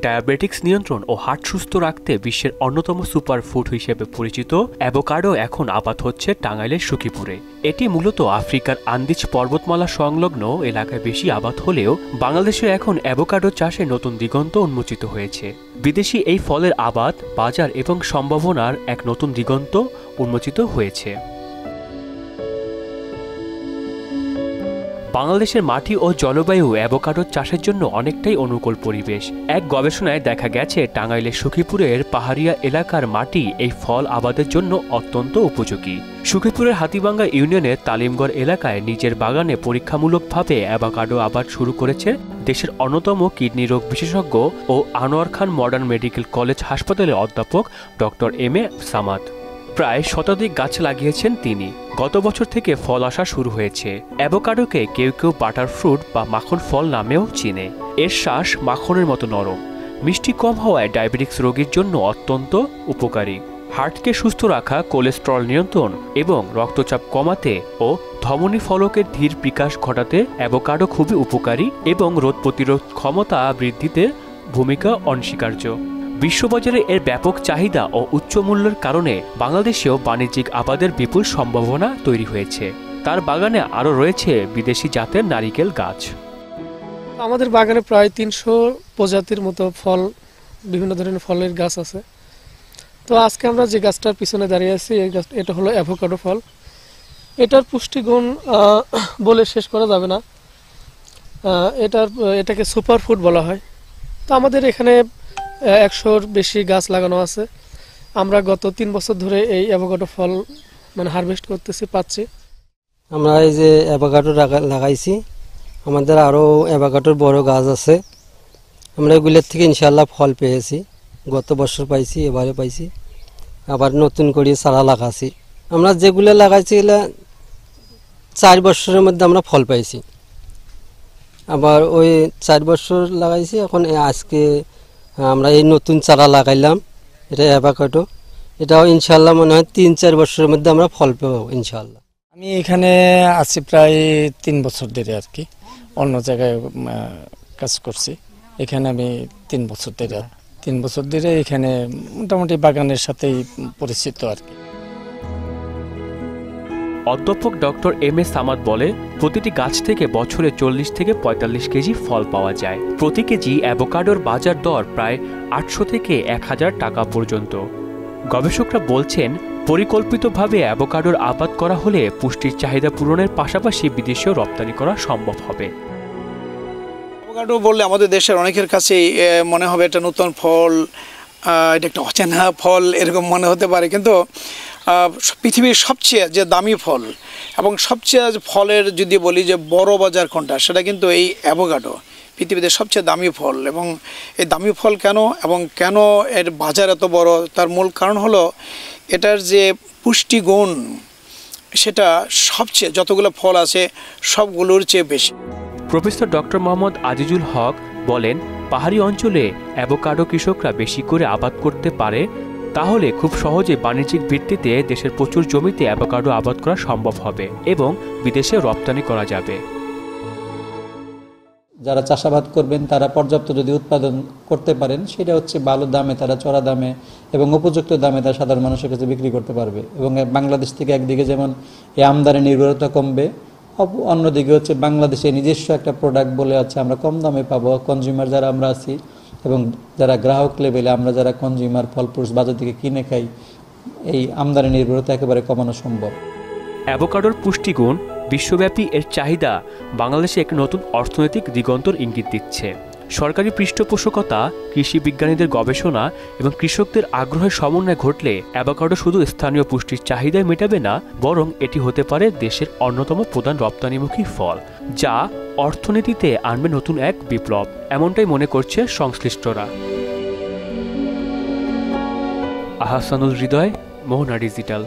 Diabetics নিয়ন্ত্রণ ও heart সুস্থ রাখতে বিশ্বের অন্যতম সুপার ফুড হিসেবে পরিচিত অ্যাভোকাডো এখন আবাদ হচ্ছে টাঙ্গাইলের সখীপুরে। এটি মূলত আফ্রিকার আন্দিজ পর্বতমালা সংলগ্ন এলাকায় বেশি আবাদ হলেও বাংলাদেশে এখন অ্যাভোকাডো চাষে নতুন দিগন্ত উন্মোচিত হয়েছে। বিদেশি এই ফলের আবাদ, বাজার এবং সম্ভাবনার এক নতুন দিগন্ত উন্মোচিত হয়েছে। বাংলাদেশের মাটি ও জলবায়ু অ্যাভোকাডো চাষের জন্য অনেকটাই অনুকূল পরিবেশ। এক গবেষণায় দেখা গেছে টাঙ্গাইলের সখীপুরের পাহাড়িয়া এলাকার মাটি এই ফল আবাদের জন্য অত্যন্ত উপযোগী। সখীপুরের হাতীভাঙ্গা ইউনিয়নের তালিমগড় এলাকায় নিজের বাগানে পরীক্ষামূলকভাবে অ্যাভোকাডো আবাদ শুরু করেছে দেশের অন্যতম কিডনি রোগ বিশেষজ্ঞ ও আনোয়ার খান মডার্ন মেডিকেল কলেজ হাসপাতালের অধ্যাপক ডক্টর এম এ সামাদ। প্রায় শতাধিক গাছ লাগিয়েছেন তিনি। গত বছর থেকে ফল আসা শুরু হয়েছে। অ্যাভোকাডোকে কেউ কেউ বাটার ফ্রুট বা মাখন ফল নামেও চিনে। এর শ্বাস মাখনের মতো নরম, মিষ্টি কম হওয়ায় ডায়াবেটিক্স রোগীর জন্য অত্যন্ত উপকারী। হার্টকে সুস্থ রাখা, কোলেস্টেরল নিয়ন্ত্রণ এবং রক্তচাপ কমাতে ও ধমনী ফলকের ধীর বিকাশ ঘটাতে অ্যাভোকাডো খুবই উপকারী এবং রোগ প্রতিরোধ ক্ষমতা বৃদ্ধিতে ভূমিকা অনস্বীকার্য। বিশ্ববাজারে এর ব্যাপক চাহিদা ও উচ্চ মূল্যের কারণে বাংলাদেশেও বাণিজ্যিক আবাদের বিপুল সম্ভাবনা তৈরি হয়েছে। তার বাগানে আরও রয়েছে বিদেশি জাতের নারিকেল গাছ। আমাদের বাগানে প্রায় 300 প্রজাতির মতো ফল, বিভিন্ন ধরনের ফলের গাছ আছে। তো আজকে আমরা যে গাছটার পিছনে দাঁড়িয়ে আছি, এই গাছ, এটা হলো অ্যাভোকাডো ফল। এটার পুষ্টিগুণ বলে শেষ করা যাবে না। এটাকে সুপার ফুড বলা হয়। তো আমাদের এখানে 100-র বেশি গাছ লাগানো আছে। আমরা গত 3 বছর ধরে এই অ্যাভোকাডো ফল হারভেস্ট পাচ্ছি। আমরা এই যে অ্যাভোকাডো লাগাইছি, আমাদের আরও অ্যাভোকাডোর বড় গাছ আছে। আমরা এগুলোর থেকে ইনশাল্লাহ ফল পেয়েছি। গত বছর পাইছি, এবারে পাইছি, আবার নতুন করে চারা লাগাছি। আমরা যেগুলো লাগাইছি এগুলো 4 বছরের মধ্যে আমরা ফল পাইছি। আবার ওই 4 বছর লাগাইছি, এখন আজকে আমরা এই নতুন চারা লাগাইলাম, এটা অ্যাভোকাডো। এটাও ইনশাল্লাহ মনে হয় 3-4 বছরের মধ্যে আমরা ফল পাবো ইনশাল্লাহ। আমি এখানে আছি প্রায় 3 বছর ধরে আর কি। অন্য জায়গায় কাজ করছি, এখানে আমি 3 বছর ধরে এখানে মোটামুটি বাগানের সাথেই পরিচিত আর কি। অধ্যাপক ডক্টর এম এ সামাদ বলে, প্রতিটি গাছ থেকে বছরে 40 থেকে 45 কেজি ফল পাওয়া যায়। প্রতি কেজি অ্যাভোকাডোর বাজার দর প্রায় 800 থেকে 1000 টাকা পর্যন্ত। গবেষকরা বলছেন, পরিকল্পিতভাবে অ্যাভোকাডোর আবাদ করা হলে পুষ্টির চাহিদা পূরণের পাশাপাশি বিদেশেও রপ্তানি করা সম্ভব হবে। অ্যাভোকাডো বললে আমাদের দেশের অনেকের কাছেই মনে হবে এটা নতুন ফল, এটা একটা অচেনা ফল এরকম মনে হতে পারে। কিন্তু পৃথিবীর সবচেয়ে যে দামি ফল এবং সবচেয়ে ফলের যদি বলি যে বড় বাজার কোনটা, সেটা কিন্তু এই অ্যাভোকাডো। পৃথিবীতে সবচেয়ে দামি ফল, এবং এই দামি ফল কেন এবং কেন এর বাজার এত বড়, তার মূল কারণ হলো এটার যে পুষ্টিগুণ, সেটা সবচেয়ে যতগুলো ফল আছে সবগুলোর চেয়ে বেশি। প্রফেসর ডক্টর মোহাম্মদ আজিজুল হক বলেন, পাহাড়ি অঞ্চলে অ্যাভোকাডো কৃষকরা বেশি করে আবাদ করতে পারে, তাহলে খুব সহজে বাণিজ্যিক ভিত্তিতে দেশের প্রচুর জমিতে অ্যাভোকাডো আবাদ করা সম্ভব হবে এবং বিদেশে রপ্তানি করা যাবে। যারা চাষাবাদ করবেন তারা পর্যাপ্ত যদি উৎপাদন করতে পারেন, সেটা হচ্ছে ভালো দামে, তারা চড়া দামে এবং উপযুক্ত দামে তারা সাধারণ মানুষের কাছে বিক্রি করতে পারবে। এবং বাংলাদেশ থেকে একদিকে যেমন এই আমদানি নির্ভরতা কমবে, অন্যদিকে হচ্ছে বাংলাদেশে নিজস্ব একটা প্রোডাক্ট বলে আছে আমরা কম দামে পাবো। কনজিউমার যারা আমরা আছি এবং যারা গ্রাহক লেভেলে আমরা যারা কনজিউমার ফলফ্রুটস বাজার থেকে কিনে খাই, এই আমদানি নির্ভরতা একেবারে কমানো সম্ভব। অ্যাভোকাডোর পুষ্টিগুণ, বিশ্বব্যাপী এর চাহিদা বাংলাদেশে এক নতুন অর্থনৈতিক দিগন্তর ইঙ্গিত দিচ্ছে। সরকারি পৃষ্ঠপোষকতা, কৃষি বিজ্ঞানীদের গবেষণা এবং কৃষকদের আগ্রহের সমন্বয় ঘটলে অ্যাভোকাডো শুধু স্থানীয় পুষ্টির চাহিদায় মেটাবে না, বরং এটি হতে পারে দেশের অন্যতম প্রধান রপ্তানিমুখী ফল, যা অর্থনীতিতে আনবে নতুন এক বিপ্লব, এমনটাই মনে করছে সংশ্লিষ্টরা। আহসানুল হৃদয়, মোহনা ডিজিটাল।